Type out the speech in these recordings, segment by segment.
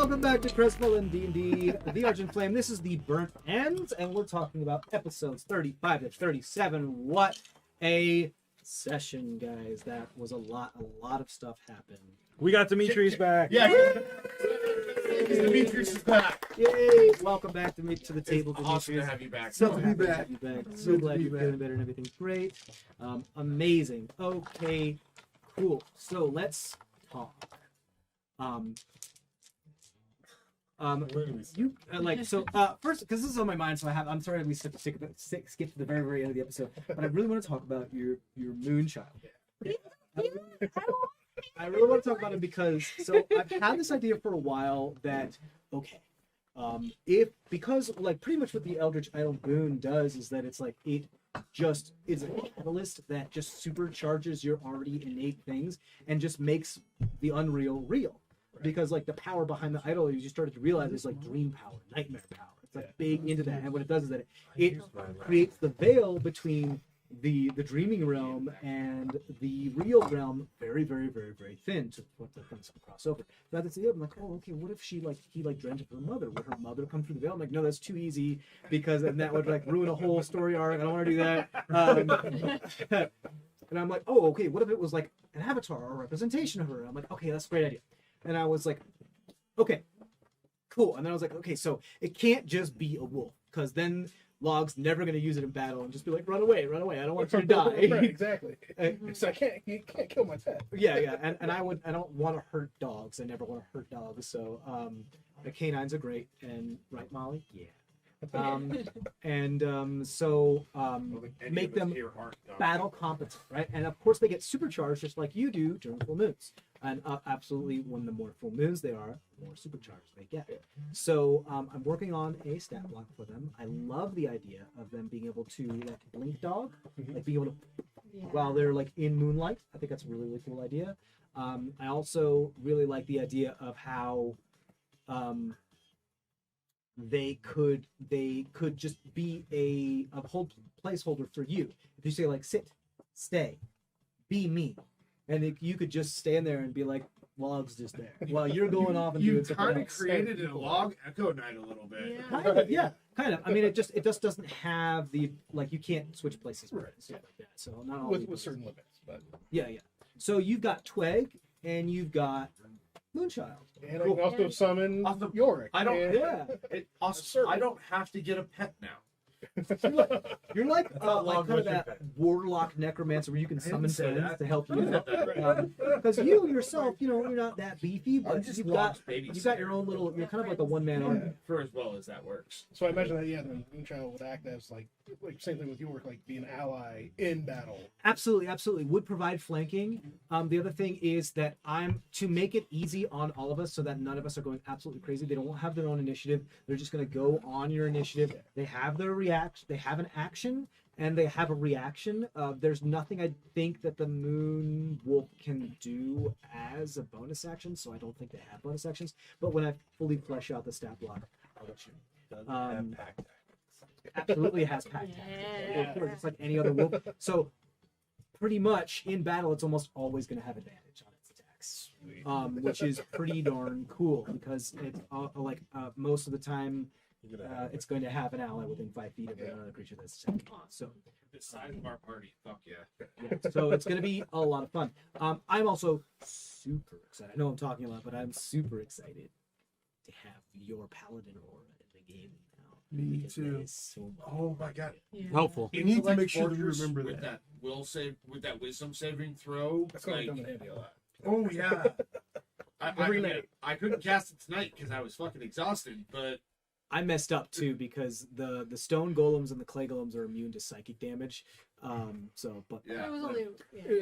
Welcome back to CrestVahllen D&D, The Argent Flame. This is the Burnt Ends, and we're talking about episodes 35 to 37. What a session, guys. That was a lot of stuff happened. We got Demetrius back. Yeah. Demetrius is back. Yay! Welcome back to the table, It's awesome to Demetrius. have you back. So happy to have you back. So glad you're feeling better and everything's great. Amazing. Okay, cool. So let's talk. First, because this is on my mind, so I'm sorry we skip to the very end of the episode, but I really want to talk about your moonchild. I really want to talk about it because I've had this idea for a while that because pretty much what the Eldritch Idol boon does is that it's like it just is a catalyst that just supercharges your already innate things and just makes the unreal real. Because like the power behind the idol, you started to realize is like dream power, nightmare power. It's like big into that, and what it does is that it creates the veil between the dreaming realm and the real realm very thin to what the things can cross over. So that's the idea. I'm like, oh, okay, what if he dreamt of her mother? Would her mother come through the veil? I'm like, no, that's too easy because then that would like ruin a whole story arc. I don't want to do that. And I'm like, oh, okay, what if it was like an avatar or a representation of her? I'm like, okay, that's a great idea. And I was like, okay, cool. And then I was like, okay, so it can't just be a wolf, because then Log's never going to use it in battle and just be like, run away. I don't want you to die. Right, exactly. So you can't kill my pet. Yeah. And I don't want to hurt dogs. I never want to hurt dogs. So the canines are great. And right, Molly? Yeah. Make them battle competent, right? And of course they get supercharged just like you do during full moons. And absolutely, when the more full moons they are, the more supercharged they get. So I'm working on a stat block for them. I love the idea of them being able to like blink dog, like being able to while they're like in moonlight. I think that's a really cool idea. I also really like the idea of how they could just be a whole placeholder for you. If you say like sit, stay, be me. And you could just stand there and be like, Log's just there. While you're going off and doing something else. You kind of created a Log Echo Knight a little bit. Yeah. Kind of. I mean, it just doesn't have the, like, you can't switch places with it and stuff like that. So not all with certain limits, but yeah. So you've got Tweg and you've got Moonchild. And I can also summon Yorick. I don't. Yeah. I don't have to get a pet now. You're like kind of that warlock necromancer where you can summon friends to help you. Because you yourself, you're not that beefy, but you've got your own little. You're kind of like a one-man army. For as well as that works. So I imagine that the Moonchild would act as like same thing with Yorick, like be an ally in battle. Absolutely. Would provide flanking. The other thing is that to make it easy on all of us so that none of us are going absolutely crazy. They don't have their own initiative. They're just going to go on your initiative. They have their they have an action and they have a reaction. There's nothing I think that the Moon Wolf can do as a bonus action, so I don't think they have bonus actions. But when I fully flesh out the stat block, I'll let you know. Absolutely has pack tactics. It's like any other wolf. So pretty much in battle, it's almost always going to have advantage on its attacks, which is pretty darn cool because it's most of the time. It's going to have an ally within 5 feet of another creature that's attacking. So The size of our party, fuck yeah. So it's going to be a lot of fun. I'm also super excited. I know I'm talking a lot, but I'm super excited to have your paladin aura in the game now. Me Because too. that is so Oh my god. Yeah. Helpful. You need to make sure to Fortress remember with that. with that wisdom saving throw. That's going to come in handy a lot. Oh yeah. Every night. I couldn't cast it tonight because I was fucking exhausted, but I messed up too because the stone golems and the clay golems are immune to psychic damage. yeah. It was only,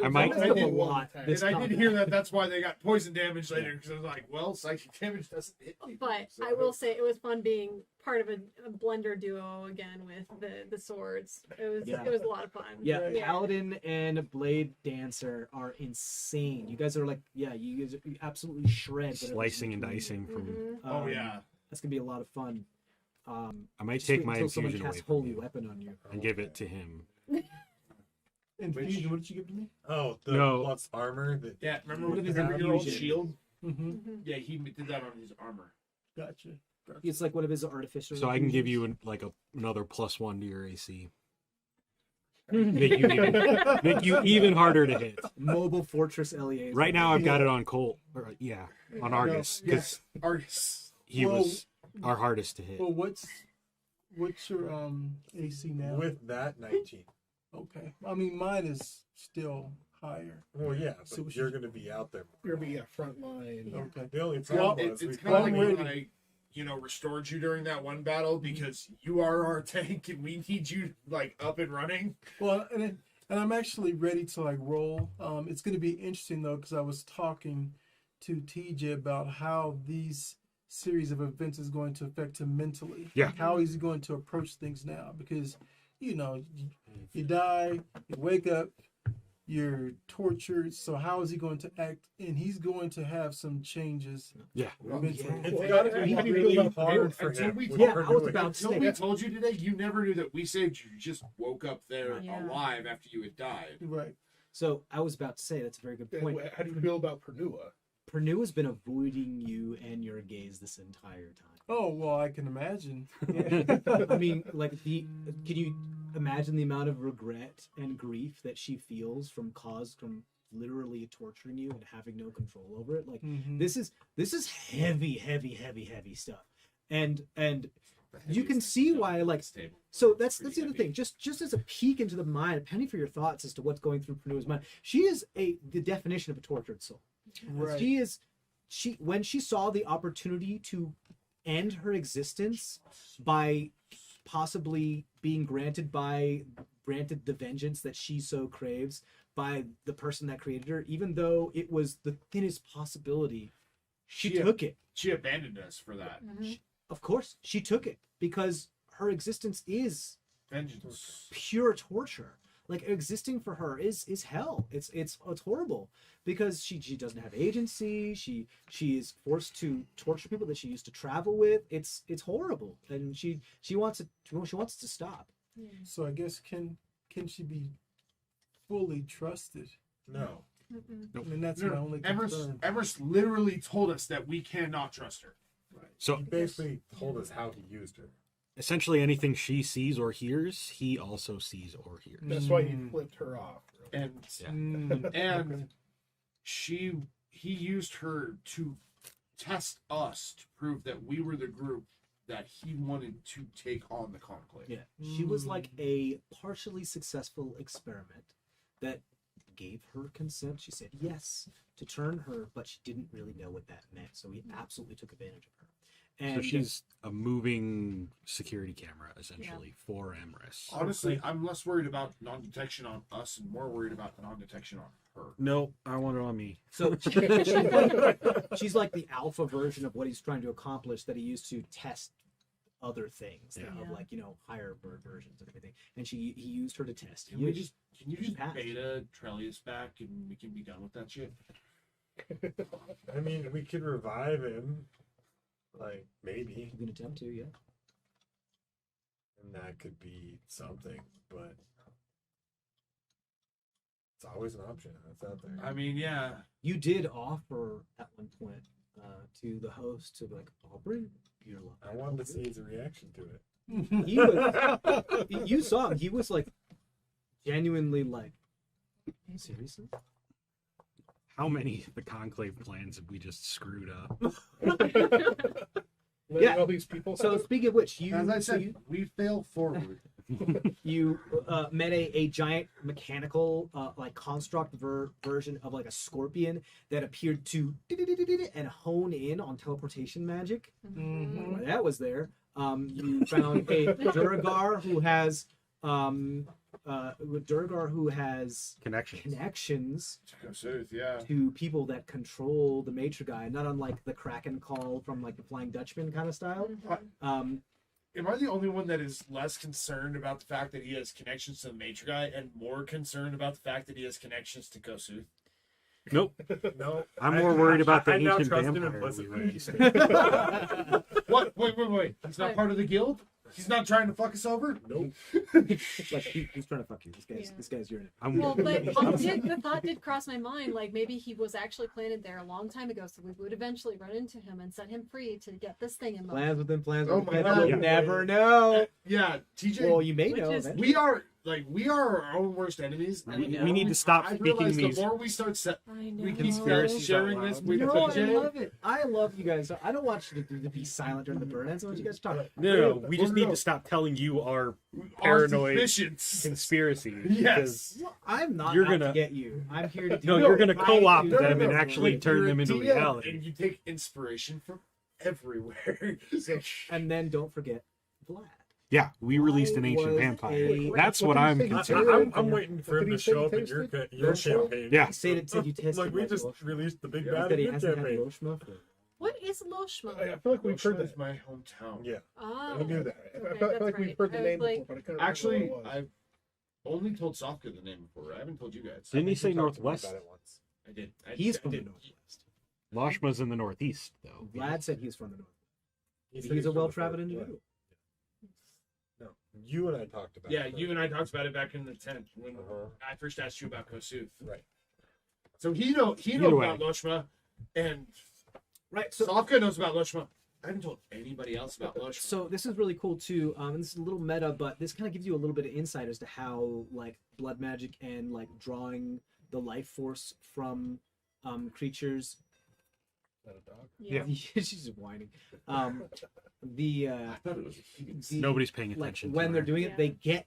I might- messed up a lot. And This And I did combat. hear that that's why they got poison damage later because I was like, well, psychic damage doesn't hit me. but I will say it was fun being part of a blender duo again with the swords. It was a lot of fun. Yeah, Paladin and Blade Dancer are insane. You guys are like, you guys are absolutely shred. whatever Slicing you and do. dicing from. Mhm. Oh yeah. That's gonna be a lot of fun. I might Just take wait my until someone infusion away casts from holy you weapon on you. and give it to him. Infusion, what did you give to me? Oh, the No. plus armor. Yeah, remember What with is the an 100-year-old infusion? shield? Mm-hmm. Mhm. Yeah, he did that on his armor. Gotcha. It's like one of his artificial. So I can give you another +1 to your AC. Make you even harder to hit. Mobile Fortress LEAs. Right now I've got it on Colt. On Argus because Argus. he Well- was our hardest to hit. Well, what's your AC now? With that 19. Okay. I mean, mine is still higher. Well, yeah, but So we you're should- going to be out there. You're gonna be a front line. Yeah. Okay. The only Well, problem was it's we kind of like probably- when I, restored you during that one battle because you are our tank and we need you up and running. Well, and I'm actually ready to roll. It's going to be interesting though because I was talking to TJ about how these series of events is going to affect him mentally. Yeah. Like, how he's going to approach things now because you die, you wake up, you're tortured. So how is he going to act? And he's going to have some changes. Yeah. mentally. It's got to be How do you really feel about hard for until him. we with Yeah, I was Purdue. about- Until we told you today, you never knew that we saved you. You just woke up there Yeah. alive after you had died. Right. So I was about to say that's a very good point. How do you feel about Pernua? Pernue has been avoiding you and your gaze this entire time. Oh well, I can imagine. I mean, can you imagine the amount of regret and grief that she feels from literally torturing you and having no control over it? Mhm. This is heavy stuff. And you can see why so that's the other thing. Just as a peek into the mind, a penny for your thoughts as to what's going through Pernua's mind. She is the definition of a tortured soul. Right. When she saw the opportunity to end her existence by possibly being granted the vengeance that she so craves by the person that created her, even though it was the thinnest possibility, she took it. She abandoned us for that. Of course, she took it because her existence is Vengeance. pure torture. Like existing for her is hell. It's horrible because she doesn't have agency. She is forced to torture people that she used to travel with. It's horrible, and she wants it to stop. So I guess can she be fully trusted? No. I mean that's my only concern. Emrys literally told us that we cannot trust her. So He basically told us how he used her. essentially anything she sees or hears, he also sees or hears. That's why you flipped her off. And Okay. he used her to test us to prove that we were the group that he wanted to take on the conclave. Yeah, she was like a partially successful experiment that gave her consent. She said yes to turn her, but she didn't really know what that meant. So he absolutely took advantage of her. And So she's a moving security camera essentially for Emrys. Honestly, I'm less worried about non-detection on us and more worried about the non-detection on her. No, I want it on me. so she's like the alpha version of what he's trying to accomplish that he used to test other things Yeah. of higher bird versions and everything. And he used her to test. Can you just passed. beta Trellius back and we can be done with that shit? I mean, we could revive him. Maybe. You can attempt to, yeah. And that could be something, but it's always an option that's out there. I mean, yeah. You did offer at one point to the host to be like, I'll bring your luck. I wanted to see his reaction to it. He was, you saw him. He was like genuinely like, seriously? How many of the conclave plans have we just screwed up? Yeah. All these people. So speaking of which, As I said, we fail forward. you met a giant mechanical construct version of like a scorpion that appeared to and hone in on teleportation magic. Mhm. While that was there. You found a Duragar who has connections Yeah. to people that control the Matrigai, not unlike the Kraken call from like the Flying Dutchman kind of style. Am I the only one that is less concerned about the fact that he has connections to the Matrigai and more concerned about the fact that he has connections to Kosuth? Nope. No, I'm more worried about the I now ancient trust him vampire we implicitly. raised. What? Wait. He's not part of the guild? He's not trying to fuck us over. Nope. Like he's trying to fuck you. This guy's your. Well, but the thought did cross my mind, like maybe he was actually planted there a long time ago, so we would eventually run into him and set him free to get this thing in motion. Plans within plans. Oh within my plans. God. You'll never know. Yeah, TJ. Well, you may Which know. is- That. we are our own worst enemies. We And need to stop I speaking realize these. the more we start I know. we keep Conspiracies sharing out this loud. with No, I TJ. love it. I love you guys. I don't want you to be silent during the burn. That's what you guys talk. No, we just need no. to stop telling you our Our paranoid suspicions. conspiracy. Yes. Well, I'm not You're out goonna- to get you. I'm here to. No, do you're gonna I co-opt do- them and actually turn You're them a into DM, reality. and you take inspiration from everywhere. So, And then don't forget Vlad. Yeah, we released an ancient was vampire. a- That's What what did I'm you say? concerned. I'm waiting for him to show up in your campaign. Yeah. Said you tested. Like we like just Loshma. released the big He bad said he in your hasn't had campaign. Loshma for. What is Loshma? I feel like we've heard Is that. my hometown. Yeah. Oh, I knew that. I Okay, feel that's like we've right. heard the I name was like- before, but I couldn't Actually, remember what it was. I've only told Sofka the name before. I haven't told you guys. Didn't he say Talked to me northwest? about it once. I did. He's I from the did. northwest. Lashma's in the northeast, though. Vlad said he's from the north. He said He's a from the well-traveled north, individual. No, you and I talked about Yeah, it. you and I talked about it back in the tent when Uh-huh. I first asked you about Kosuth. Right. So he knows Either way. about Loshma, and Right. So Sofka knows about Loshma. I haven't told anybody else about Loshma. So this is really cool too. And this is a little meta, but this kind of gives you a little bit of insight as to how like blood magic and like drawing the life force from creatures. Is that a dog? yeah. She's just whining. The I thought it was huge. Nobody's paying like attention. when to they're her. doing it, Yeah. they get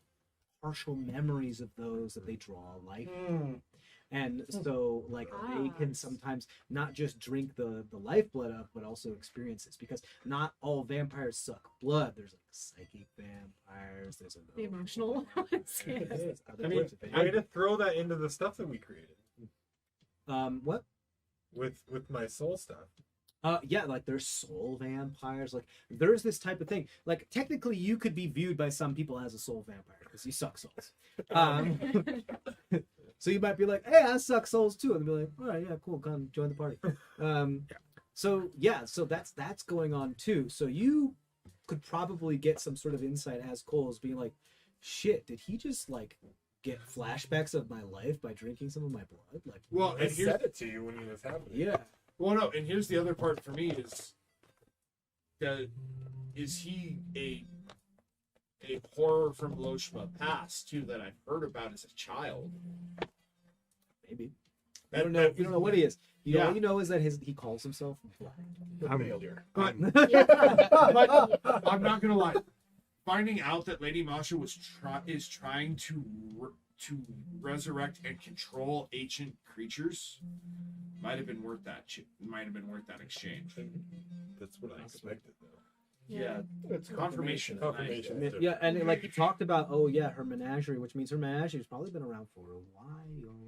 partial memories of those that they draw life. And so, like, they can sometimes not just drink the lifeblood up, but also experience this because not all vampires suck blood. There's like psychic vampires. There's The emotional ones. there's other I mean, types of way vampires. to throw that into the stuff that we created What? with my soul stuff. Yeah, like there's soul vampires. Like there's this type of thing. Like technically, you could be viewed by some people as a soul vampire because you suck souls. So you might be like, "Hey, I suck souls too," and they'll be like, "All right, yeah, cool, come join the party." So that's going on too. So you could probably get some sort of insight as Cole's being like, "Shit, did he just like get flashbacks of my life by drinking some of my blood?" Like, Well, I and here's said it to you when it was happening. yeah. well, no, and here's the other part for me is that is he a horror from Loshma past too that I've heard about as a child? Maybe. That- You don't know. that- You don't know what he is. Yeah. All you know is that he calls himself Vlad. The failure. But I'm not gonna lie. Finding out that Lady Masha is trying to resurrect and control ancient creatures might have been worth that. Might have been worth that exchange. That's what I expected, though. Yeah, It's confirmation. Confirmation. I mean, yeah, and like he talked about, her menagerie, which means her menagerie's probably been around for a while.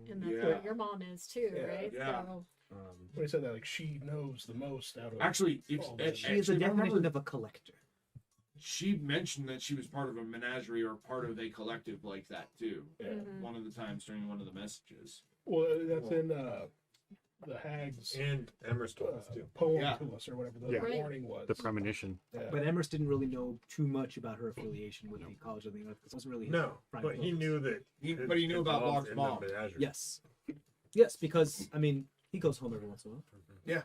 And that's Yeah. where your mom is too, Yeah. right? Yeah. So, When he said that, like she knows the most out of. Actually, if, Oh, and- She is a actually, I definition remember of a collector. she mentioned that she was part of a menagerie or part of a collective like that too. Yeah. mhm. One of the times during one of the messages. Well, that's in the Hag's And Emmer's told us too. poem Yeah. to us, or whatever the Yeah. Right. warning was. the premonition. Yeah. But Emrys didn't really know too much about her affiliation with the College of the Earth because it wasn't really his No, prime but he focus. knew that. But he knew about involved Locke's in mom. the menagerie. Yes. Yes, because I mean he goes home every once in a while. Yeah.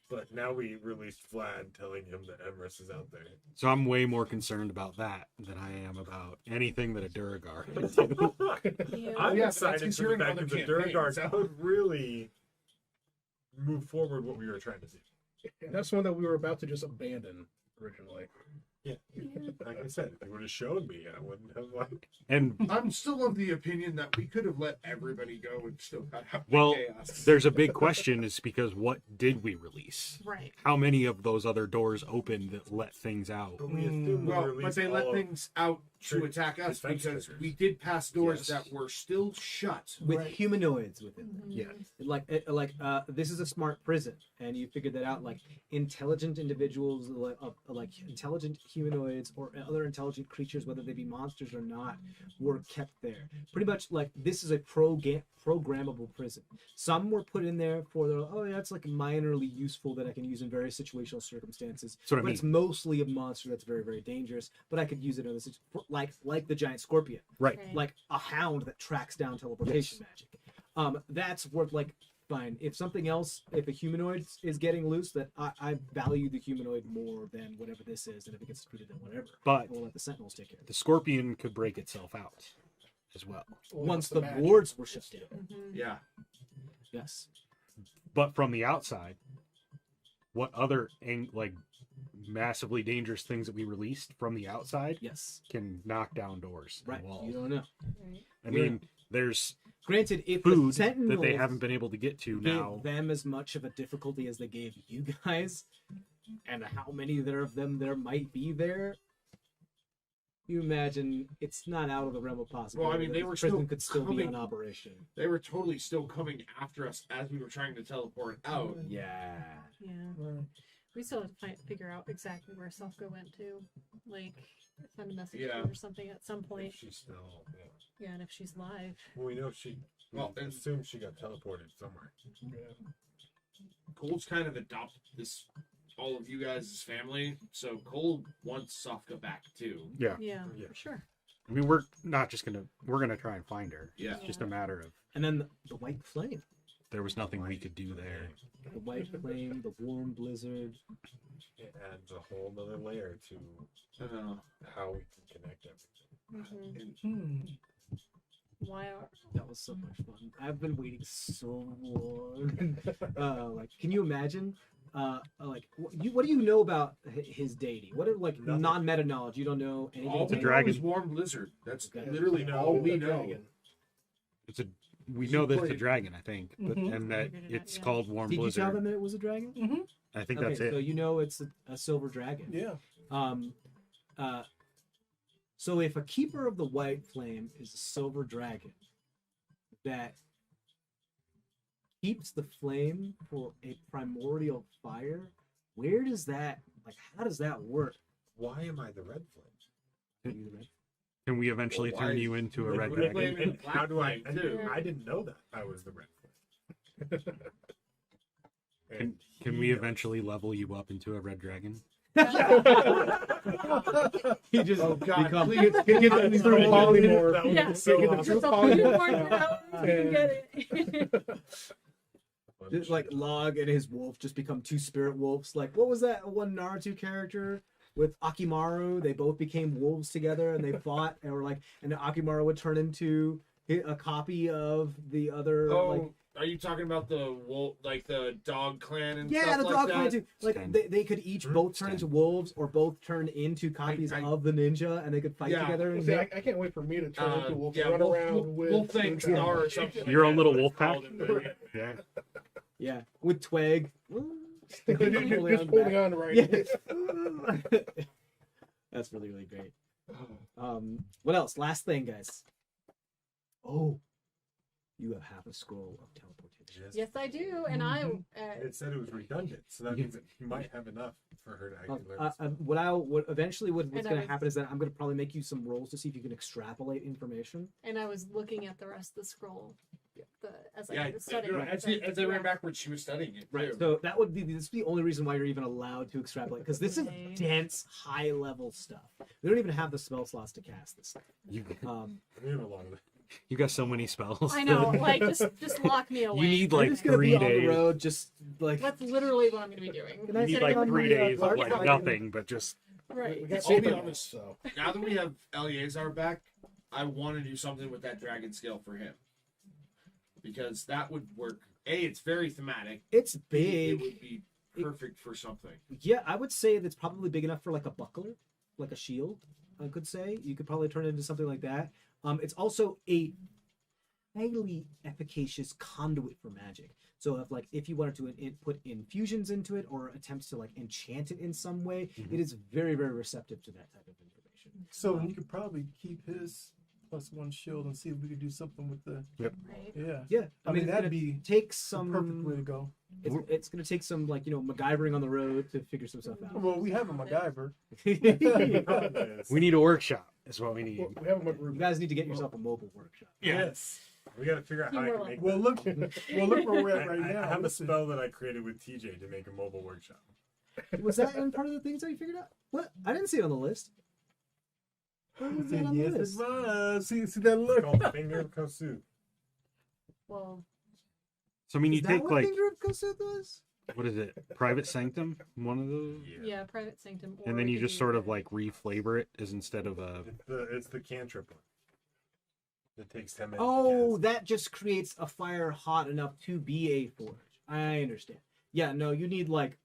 But now we released Vlad telling him that Emrys is out there. So I'm way more concerned about that than I am about anything that a Duragar could do. Yeah. I'm Yeah, but that's excited for the considering fact other that the campaigns. Durgar could really move forward what we were trying to do. And that's one that we were about to just abandon originally. Yeah. Like I said, if they would have shown me, I wouldn't have like. And I'm still of the opinion that we could have let everybody go and still got out the well, chaos. there's a big question is because what did we release? Right. How many of those other doors opened that let things out? But we assumed we Well, but released they let all of- things out to Trig- attack us defense because triggers. we did pass doors Yes. that were still shut. With humanoids within them. Mhm. Yeah. This is a smart prison, and you figured that out. Like intelligent individuals, like intelligent humanoids or other intelligent creatures, whether they be monsters or not, were kept there. Pretty much like this is a programmable prison. Some were put in there for the, oh yeah, it's like minorly useful that I can use in various situational circumstances. That's what I But mean. it's mostly a monster that's very, very dangerous. But I could use it in other like the giant scorpion, Right. like a hound that tracks down teleportation magic. That's worth like fine. If something else, if a humanoid is getting loose, that I value the humanoid more than whatever this is, and if it gets defeated, then whatever. But We'll let the sentinels take care of it. the scorpion could break itself out as well. Once the magic. wards were shut down. Mhm. Yeah. Yes. But from the outside, what other like massively dangerous things that we released from the outside Yes. can knock down doors Right. and You walls? don't know. Right. I mean, there's Granted, if food the sentinels that they haven't been able to get to gave now. them as much of a difficulty as they gave you guys, and how many there of them there might be there, you imagine it's not out of the realm of possibility. Well, I mean, that they this were prison still could still be coming- in operation. They were totally still coming after us as we were trying to teleport out. Yeah. Yeah. Right. We still have to figure out exactly where Selfco went to. Like, send a message to Yeah. her or something at some point. If she's still, yeah. Yeah, and if she's live. Well, we know she. Well, Well, and- assume she got teleported somewhere. Cole's kind of adopted this, all of you guys as family. So Cole wants Sofka back too. Yeah, Yeah. for sure. I mean, we're gonna try and find her. Yeah. It's just a matter of And then the white flame. there was nothing we could do there. The white flame, the warm blizzard. It adds a whole nother layer to how we can connect everything. Hmm. Hmm. Why are That was so much fun. I've been waiting so long. Like, can you imagine? Like, what do you know about his deity? What are like Nothing. non-meta knowledge? You don't know anything. All It's a we dragon. know is Warm Blizzard. That's Okay. literally No, all we a know. dragon. We She know that it's a played- dragon, I think, but Mhm. and that Figured it out, it's yeah. called Warm Did you Blizzard. tell them that it was a dragon? Mm-hmm. I think Okay, that's so it. you know it's a silver dragon. Yeah. So if a keeper of the white flame is a silver dragon that keeps the flame for a primordial fire, where does that, like, how does that work? Why am I the red flame? Can we eventually Well, why turn is- you into a Like, red what- dragon? flame and How do I? black flame, too. I didn't know that I was the red flame. Can we eventually level you up into a red dragon? He just Oh God! become Please Get that through polymorph. That would Yeah. be so Get the awesome. true Just a few more hours, you can get it. just like Log and his wolf just become two spirit wolves. Like, what was that one Naruto character with Akimaru? They both became wolves together and they fought, and were like, and then Akimaru would turn into a copy of the other. Oh, like, are you talking about the wolf, like the dog clan and yeah, stuff the like dog that? clan too. Like Stand. they could each both turn into wolves or both turn into copies I- of the ninja, and they could fight Yeah. together. And See, I can't wait for me to turn into a wolf and run around with Wolf Fang Moonshine. Star or something. Your like own that. little wolf Called pack? in the- Yeah. yeah, with Twig. Just holding on right. Yeah. That's really, really great. What else? Last thing, guys. Oh, you have half a scroll of teleportation. Yes, I do, and I. It said it was redundant, so that means that you might have enough for her to actually learn. What eventually what's And I going to was- happen is that I'm going to probably make you some rolls to see if you can extrapolate information. And I was looking at the rest of the scroll, as I Yeah, was studying. as I ran backwards, she was studying it. Right. too. So that would be this is the only reason why you're even allowed to extrapolate, because this is Okay. dense, high level stuff. We don't even have the spell slots to cast this stuff. You We have a lot of it. you got so many spells. I know, like just lock me away. You need I'm like just gonna 3 be on the days. road, just like That's literally what I'm going to be doing. Can I You need sit like on 3 the, days of cart like so I can- nothing, but just Right. We got I'll saved be on honest. this, so Now that we have Eleazar back, I want to do something with that dragon scale for him. Because that would work. A, it's very thematic. It's B, big. It would be perfect for something. Yeah, I would say that's probably big enough for like a buckler, like a shield. I could say you could probably turn it into something like that. It's also a highly efficacious conduit for magic. So if you wanted to put infusions into it or attempts to like enchant it in some way, Mhm. it is very, very receptive to that type of information. So you could probably keep his +1 shield and see if we could do something with the. Right. Yeah. Yeah, I mean, it's that'd gonna be take the some perfect way to go. It's gonna take some MacGyvering on the road to figure some stuff out. Well, we have a MacGyver. We need a workshop. Is what we need. We have a You guys need to get yourself a mobile workshop. Yes. We got to figure out how I can make Well, look where we're at right now. I have a Listen. spell that I created with TJ to make a mobile workshop. Was that in part of the things that you figured out? What? I didn't see it on the list. Where was that on the Yes, it list? was. See that It's look. called Finger of Kosu. Well, So I mean, you Is that take what like Finger of Kosuth was? what is it? Private Sanctum, one of those, yeah, private sanctum. and then or you just the- sort of like reflavor it as instead of a. It's the cantrip one. It takes 10 minutes. Oh, to that just creates a fire hot enough to be a forge. I understand. Yeah, no, you need like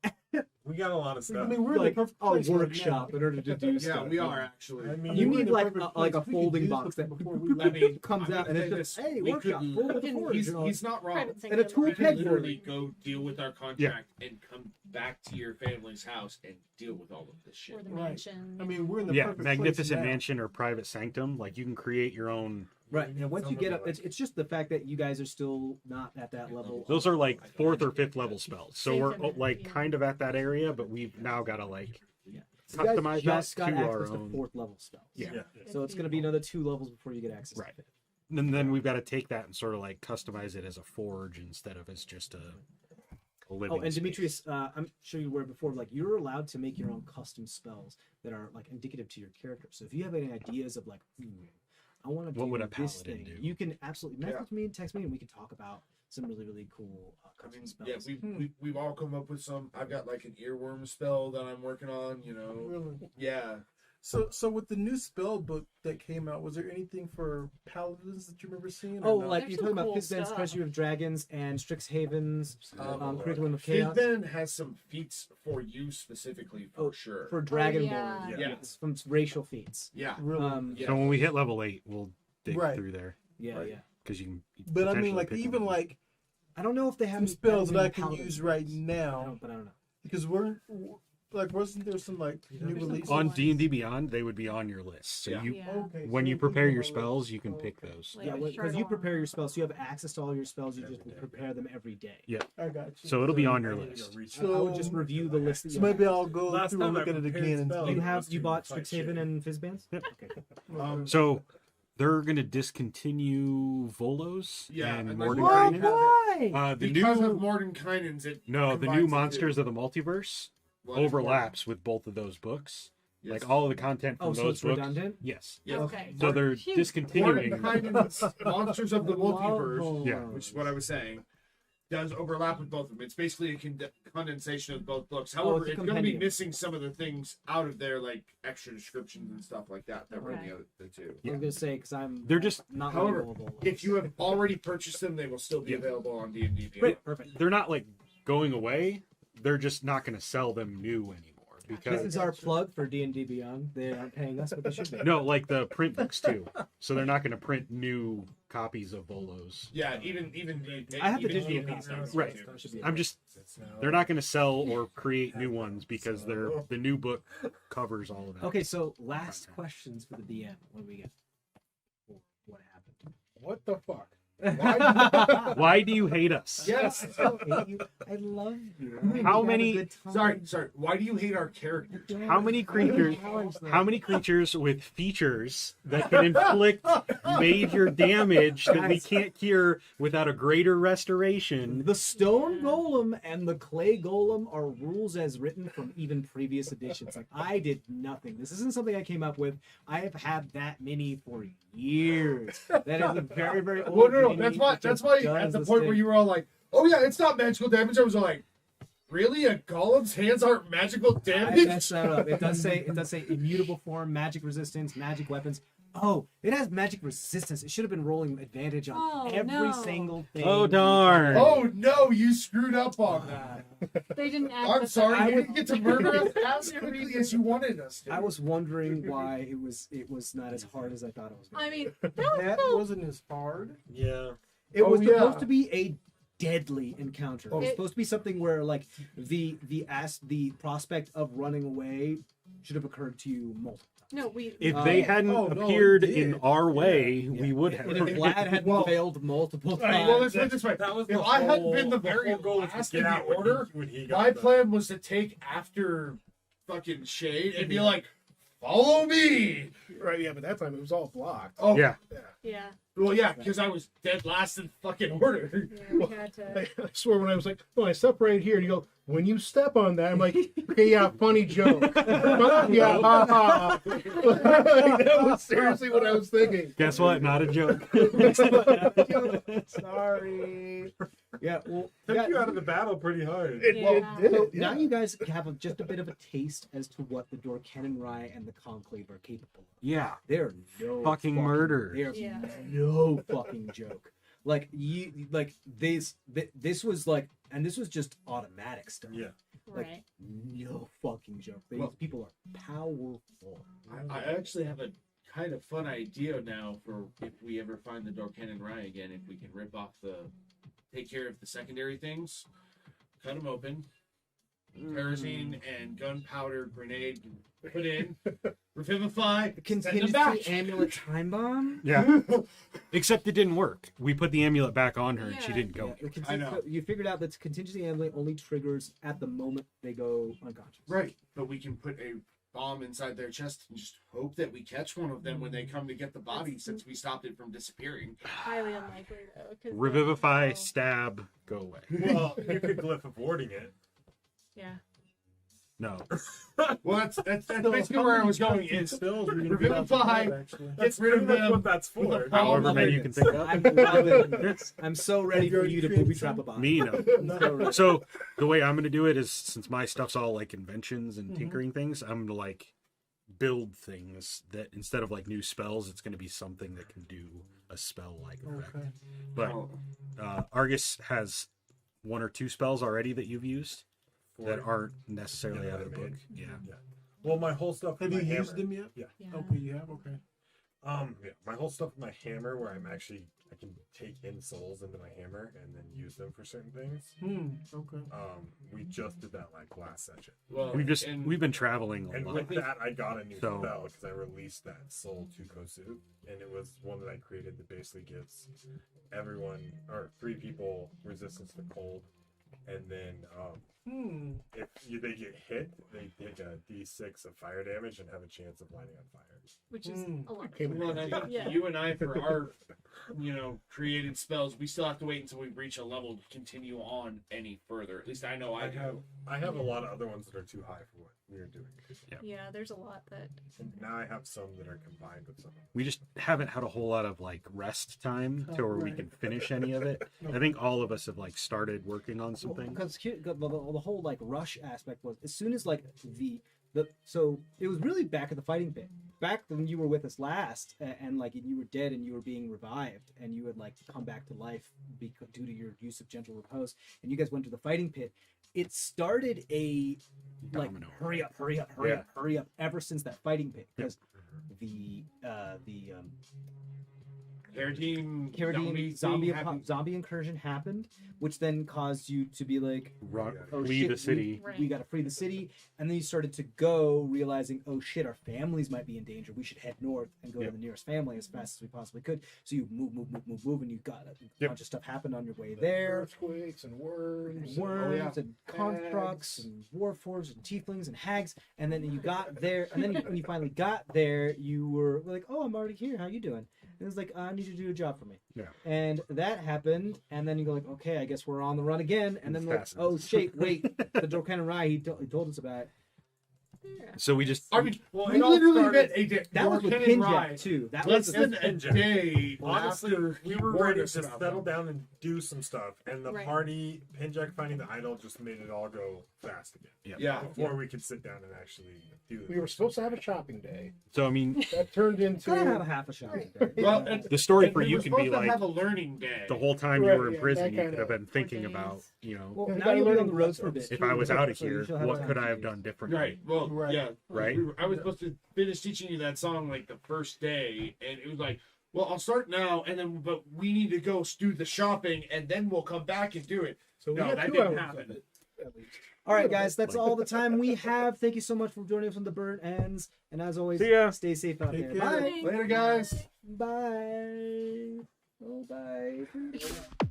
cast. We got a lot of I stuff. mean, we're in like the perfect a place right workshop now. in order to do Yeah, stuff. we are actually. I mean, You we're in need the like perfect a place. We could folding use box this that before we I mean, comes I'm out and gonna it's say just hey we workshop could- full of we can- forge. and all He's not wrong. private And a sanctum tool or We peg can for literally it. go deal with our contract and come back to your family's house and deal with all of this shit. or the Right. mansion. I mean, we're in the Yeah, perfect Magnificent place now. Mansion or Private Sanctum. Like you can create your own. Right, and once you Somebody get up, like- it's just the fact that you guys are still not at that level. Those are like 4th or 5th level spells. So we're Sanctum, like yeah. kind of at that area, but we've now got to like Yeah. You guys customize just that got to our access to own. 4th level spells. Yeah. So it's going to be another 2 levels before you get access. Right. To 5th. And then we've got to take that and sort of like customize it as a forge instead of as just a living. Oh, and space. Demetrius, I'm sure you were before. Like you're allowed to make your own custom spells that are like indicative to your character. So if you have any ideas of like, I want to do What would a this paladin thing, do? you can absolutely Yeah. message me and text me, and we can talk about some really cool I custom mean, spells. yeah, we've all come up with some. I've got like an earworm spell that I'm working on. You know, Really? yeah. So with the new spell book that came out, was there anything for paladins that you remember seeing? or Oh, no? like There's you're some talking about cool Fizban's stuff. Treasury of Dragons and Strixhaven's Curriculum of Chaos Fizban has some feats for you specifically for Oh, sure. for Dragonborn. yeah. Yeah. Yes, from racial feats. yeah. really? Yeah. So when we hit level 8, we'll dig Right. through there Yeah, Right. yeah. because you can. But I mean, potentially like pick even one. like I don't know if they have some any spells that I many can paladin use right spells. now But I don't know. because we're like wasn't there some like new There's some releases? cool on ones. D&D Beyond, they would be on your list. So Yeah. you, Yeah. Okay, when so you we can prepare do your all spells, those. you can Oh, pick okay. those. Like Yeah, a because shard you prepare your alarm. spells, you have access to all your spells. You Yeah, just yeah. prepare them every day. I got you. So it'll be on your list. I would just review the list. That So you maybe have. I'll go Last through and time look I at it prepared again. And spells, You it have was you to bought fight Strixhaven shit. and Fizzbands? Yep. Okay. So they're going to discontinue Volos Yeah, and and like- Mordenkainen. Why? The Because new of Mordenkainen's, it no, the combines new the Monsters two. of the Multiverse What is overlaps with both of those books. Yes. Like all of the content from Oh, so those it's books. redundant? Yes. Yes. Okay. So they're Phew. discontinuing. Mordenkainen's Monsters of the Multiverse, Love Yeah. those. which is what I was saying, does overlap with both of them. It's basically a condensation of both books. Oh, However, it's a it's going to be compendium. missing some of the things out of there, like extra descriptions and stuff like that were in Okay. the two. I was gonna say because I'm They're just not However, available. If you have already purchased them, they will still be Yeah. available on D&D Beyond. Great, perfect. they're not like going away. They're just not going to sell them new anymore This because is our plug for D&D Beyond. They aren't paying us, but they should be. no, like the print books too. So they're not going to print new copies of Volos. Yeah, even I have the even digital D&D copies, stuff, Right. too. So it should be I'm just they're not going to sell or create new ones because the new book covers all of that. Okay, so last questions for the DM. What do we get? What happened? What the fuck? Why do you hate us? Yes. I don't hate you. I love you. How We have a many- good time. Sorry. Why do you hate our characters? How many creatures? Challenge them. How many creatures with features that can inflict major damage that we can't cure without a greater restoration? The stone golem and the clay golem are rules as written from even previous editions. Like I did nothing. This isn't something I came up with. I have had that many for years. That is a very, very old. Well, no. mini That's that why. just At does the this point thing. where you were all like, "Oh yeah, it's not magical damage," I was like, "Really? A golem's hands aren't magical I damage?" messed that up. It does say immutable form, magic resistance, magic weapons. Oh, it has magic resistance. It should have been rolling advantage on Oh, every no. single thing. Oh, darn. Oh no, you screwed up on that. They didn't add I'm the- sorry, I you would- didn't get to murder us as quickly as you wanted us to. I was wondering why it was not as hard as I thought it was. Gonna I be. mean, That wasn't as hard. Yeah. It was Oh, supposed yeah. to be a deadly encounter. It was It- supposed to be something where like the prospect of running away should have occurred to you multiple times. No, we. If Uh, they hadn't oh, no, appeared it in did. our way, Yeah, we would And have. if Vlad hadn't failed multiple times, Well, let's put it this way. That was If the I hadn't whole- been the the very whole goal was to last get in the out when order, when he got my the- plan was to take after fucking Shade and be like, follow me. Right, yeah, but that time it was all blocked. Oh, Yeah. Yeah. Well, yeah, because I was dead last in fucking order. Yeah, we had to. I swear when I was like, oh, I step right here, and you go, when you step on that, I'm like, okay, yeah, funny joke. Yeah, ha ha. That was seriously what I was thinking. Guess what? Not a joke. Sorry. yeah, well, Took yeah, you out of the battle pretty hard. Yeah. so now you guys have just a bit of a taste as to what the Dorken Rye and the Conclave are capable of. Yeah. They're no Fucking murder. They're Yeah. no fucking joke. Like this was like, and this was just automatic stuff. Yeah. Like Right. no fucking joke. These Well- people are powerful. I actually have a kind of fun idea now for if we ever find the Dorken Rye again, if we can rip off take care of the secondary things, cut them open, kerosene and gunpowder grenade put in, revivify, send them back. Contingency amulet time bomb. Yeah. Except it didn't work. We put the amulet back on her and she Yeah. didn't go. Yeah, the I know. so you figured out that contingency amulet only triggers at the moment they go unconscious. Right, but we can put a bomb inside their chest and just hope that we catch one of them when they come to get the body, since we stopped it from disappearing. Highly unlikely though. 'Cause Revivify, oh, stab, go away. Well, you could glyph avoiding it. Yeah. No. Well, that's basically where I was going. Is Spells we're gonna Revivify, get actually. get rid of That's them. what that's for. with a However bomb. many you can think of. I'm loving this. I'm so ready for you to booby trap a bomb. Me, no. So ready. So the way I'm gonna do it is, since my stuff's all like inventions and tinkering things, I'm gonna like build things that instead of like new spells, it's gonna be something that can do a spell like effect. Okay. But Argus has one or two spells already that you've used that aren't necessarily Yeah, out of the that I book. made. Yeah. Well, my whole stuff. Have with you my used hammer. them yet? Yeah. Yeah. Okay, you have. Okay. Yeah, my whole stuff with my hammer, where I can take in souls into my hammer and then use them for certain things. Okay. We just did that like last session, Well, We've been traveling a and lot. with that, I got a new So- spell because I released that soul to Kosu, and it was one that I created that basically gives everyone or 3 people resistance to cold, and then if they get hit, they take a D6 of fire damage and have a chance of lighting on fire. Which is a lot. Well, and I think Yeah. you and I, for our, created spells, we still have to wait until we reach a level to continue on any further. At least I know I do. I have a lot of other ones that are too high for what we are doing. Yeah, there's a lot that. And now I have some that are combined with some. We just haven't had a whole lot of like rest time to where we can finish any of it. I think all of us have like started working on some things. Because the whole like rush aspect was as soon as like so it was really back at the fighting pit, back when you were with us last, and like you were dead and you were being revived and you had like come back to life due to your use of gentle repose, and you guys went to the fighting pit. It started a like Domino. hurry up ever since that fighting pit, because the Carradine Carradine zombie incursion happened, which then caused you to be like, oh, Flee shit, the city. we got to free the city. And then you started to go, realizing, oh shit, our families might be in danger. We should head north and go to the nearest family as fast as we possibly could. So you move, and you got a bunch of stuff happened on your way there. Earthquakes and worms. Worms and constructs and warforged and tieflings and hags. And then you got there, and then when you finally got there, you were like, oh, I'm already here. How you doing? And it was like, I need you to do a job for me. Yeah. And that happened, and then you go like, okay, I guess we're on the run again. And then like, Fascinating. oh shit, wait, the Dorken Rye, he told us about it. Yeah. So we just I mean, Well, we it all literally started- met a That was with Dorken Pinjack Rye too. That less was than a Pinjack. day Honestly, after we he were warned ready us to about settle them. down and do some stuff, and the Right. party, Pinjack finding the idol, just made it all go fast again. Yeah. Before we could sit down and actually do We were supposed to have a shopping day. so I mean That turned into. gonna have a half a shot. Well, and, the story and for we you were can supposed be to like have a learning day. the whole time you Right, were in yeah, prison, that you could kinda- have been thinking days. about, you know, Well, You now gotta you'll be learn on the roads for a bit. if I was out of So you here, shall have what time could to I have use. done differently? Right. Well, Right. yeah. Right. I was supposed to finish teaching you that song like the first day, and it was like, well, I'll start now, and then but we need to go do the shopping, and then we'll come back and do it. So we No, had that 2 didn't hours happen. of it, at least. All right, guys, that's all the time we have. Thank you so much for joining us on The Burn Ends. And as always, See ya. stay safe out Take there. care. Bye. Later, guys. Bye. Oh, bye.